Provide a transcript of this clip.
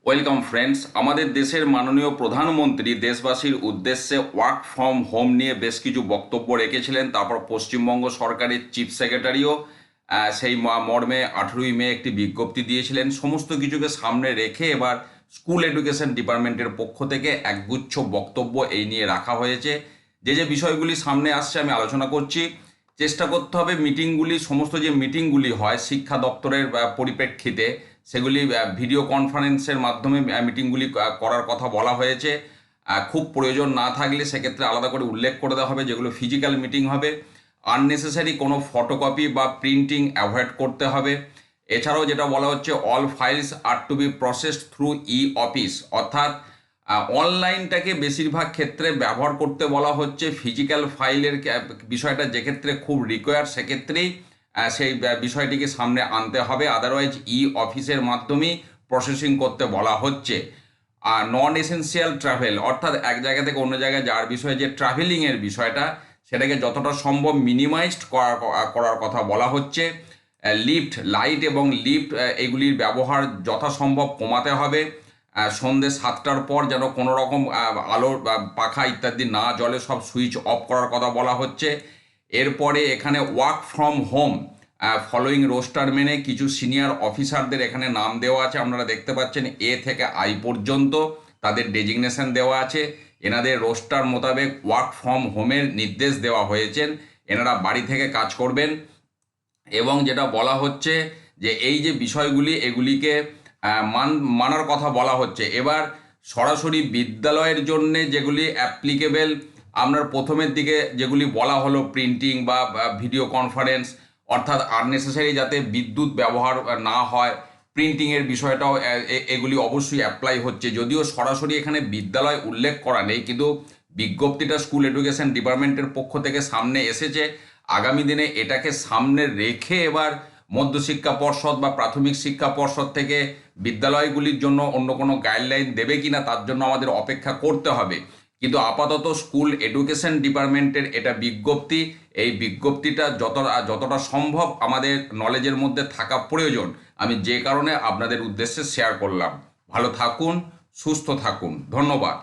Welcome friends. আমাদের দেশের মাননীয় প্রধানমন্ত্রী দেশবাসীর উদ্দেশ্যে ওয়ার্ক ফ্রম হোম নিয়ে বেশ কিছু বক্তব্য রেখেছিলেন। তারপর পশ্চিমবঙ্গ সরকারের চিফ সেক্রেটারিও সেই মর্মে 18ই মে একটি বিজ্ঞপ্তি দিয়েছিলেন। সমস্ত কিছুকে সামনে রেখে এবার স্কুল এডুকেশন ডিপার্টমেন্টের পক্ষ থেকে একগুচ্ছ বক্তব্য এই নিয়ে রাখা হয়েছে। যে বিষয়গুলি সামনে আসছে আমি আলোচনা করছি। চেষ্টা করতে হবে মিটিংগুলি, সমস্ত যে মিটিংগুলি হয় শিক্ষা দপ্তরের পরিপ্রেক্ষিতে, সেগুলি ভিডিও কনফারেন্সের মাধ্যমে মিটিংগুলি করার কথা বলা হয়েছে। খুব প্রয়োজন না থাকলে সেক্ষেত্রে আলাদা করে উল্লেখ করে দেওয়া হবে যেগুলো ফিজিক্যাল মিটিং হবে। আননেসেসারি কোনো ফটোকপি বা প্রিন্টিং অ্যাভয়েড করতে হবে। এছাড়াও যেটা বলা হচ্ছে all files are to be processed through e office, অর্থাৎ অনলাইনটাকে বেশিরভাগ ক্ষেত্রে ব্যবহার করতে বলা হচ্ছে। ফিজিক্যাল ফাইলের বিষয়টা যে ক্ষেত্রে খুব রিকোয়ার সেক্ষেত্রেই সেই বিষয়টিকে সামনে আনতে হবে, আদারওয়াইজ ই অফিসের মাধ্যমেই প্রসেসিং করতে বলা হচ্ছে। আর নন এসেন্সিয়াল ট্রাভেল, অর্থাৎ এক জায়গা থেকে অন্য জায়গায় যাওয়ার বিষয়ে যে ট্রাভেলিংয়ের বিষয়টা, সেটাকে যতটা সম্ভব মিনিমাইজড করার কথা বলা হচ্ছে। লিফট, লাইট এবং লিফট এগুলির ব্যবহার যথাসম্ভব কমাতে হবে। সন্ধ্যে 7টার পর যেন কোনো রকম আলো পাখা ইত্যাদি না জ্বলে, সব সুইচ অফ করার কথা বলা হচ্ছে। এরপরে এখানে work from home following roster মেনে কিছু সিনিয়র অফিসারদের এখানে নাম দেওয়া আছে। আপনারা দেখতে পাচ্ছেন এ থেকে আই পর্যন্ত তাদের ডেজিগনেশন দেওয়া আছে। এনাদের রোস্টার মোতাবেক ওয়ার্ক ফ্রম হোমের নির্দেশ দেওয়া হয়েছেন, এনারা বাড়ি থেকে কাজ করবেন। এবং যেটা বলা হচ্ছে যে এই যে বিষয়গুলি এগুলিকে মানার কথা বলা হচ্ছে। এবার সরাসরি বিদ্যালয়ের জন্যে যেগুলি অ্যাপ্লিকেবেল, আপনার প্রথমের দিকে যেগুলি বলা হলো প্রিন্টিং বা ভিডিও কনফারেন্স, অর্থাৎ আননেসেসারি যাতে বিদ্যুৎ ব্যবহার না হয়, প্রিন্টিংয়ের বিষয়টাও এগুলি অবশ্যই অ্যাপ্লাই হচ্ছে। যদিও সরাসরি এখানে বিদ্যালয় উল্লেখ করা নেই, কিন্তু বিজ্ঞপ্তিটা স্কুল এডুকেশন ডিপার্টমেন্টের পক্ষ থেকে সামনে এসেছে। আগামী দিনে এটাকে সামনে রেখে এবার মধ্যশিক্ষা পর্ষদ বা প্রাথমিক শিক্ষা পর্ষদ থেকে বিদ্যালয়গুলির জন্য অন্য কোনো গাইডলাইন দেবে কিনা তার জন্য আমাদের অপেক্ষা করতে হবে। কিন্তু আপাতত স্কুল এডুকেশন ডিপার্টমেন্টের এটা বিজ্ঞপ্তি, এই বিজ্ঞপ্তিটা যতটা সম্ভব আমাদের নলেজের মধ্যে থাকা প্রয়োজন, আমি যে কারণে আপনাদের উদ্দেশ্যে শেয়ার করলাম। ভালো থাকুন, সুস্থ থাকুন, ধন্যবাদ।